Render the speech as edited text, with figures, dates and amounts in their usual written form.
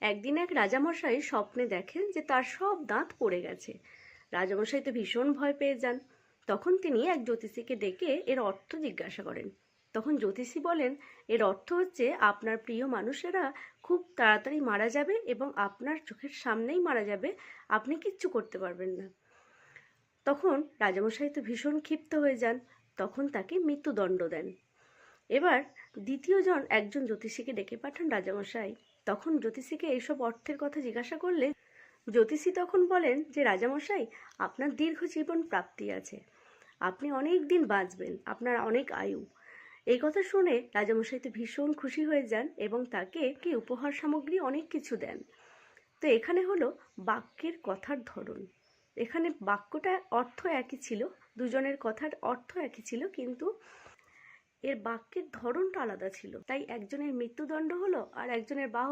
একদিন এক রাজামশাই স্বপ্নে দেখেন যে তার সব দাঁত পড়ে গেছে। রাজামশাই তো ভীষণ ভয় পেয়ে যান। তখন তিনি এক জ্যোতিষীকে ডেকে এর অর্থ জিজ্ঞাসা করেন। তখন জ্যোতিষী বলেন, এর অর্থ হচ্ছে আপনার প্রিয় মানুষেরা খুব তাড়াতাড়ি মারা যাবে এবং আপনার চোখের সামনেই মারা যাবে, আপনি কিচ্ছু করতে পারবেন না। তখন রাজামশাই তো ভীষণ ক্ষিপ্ত হয়ে যান, তখন তাকে মৃত্যুদণ্ড দেন। এবার দ্বিতীয়জন একজন জ্যোতিষীকে ডেকে পাঠান রাজামশাই। তখন জ্যোতিষীকে এইসব অর্থের কথা জিজ্ঞাসা করলে জ্যোতিষী তখন বলেন যে রাজামশাই, আপনার দীর্ঘ জীবন প্রাপ্তি আছে, আপনি অনেক দিন বাঁচবেন, আপনার অনেক আয়ু। এই কথা শুনে রাজামশাই তো ভীষণ খুশি হয়ে যান এবং তাকে কি উপহার সামগ্রী অনেক কিছু দেন। তো এখানে হলো বাক্যের কথার ধরন। এখানে বাক্যটা অর্থ একই ছিল, দুজনের কথার অর্থ একই ছিল, কিন্তু এর বাক্যের ধরনটা আলাদা ছিল, তাই একজনের মৃত্যুদণ্ড হলো আর একজনের বাহ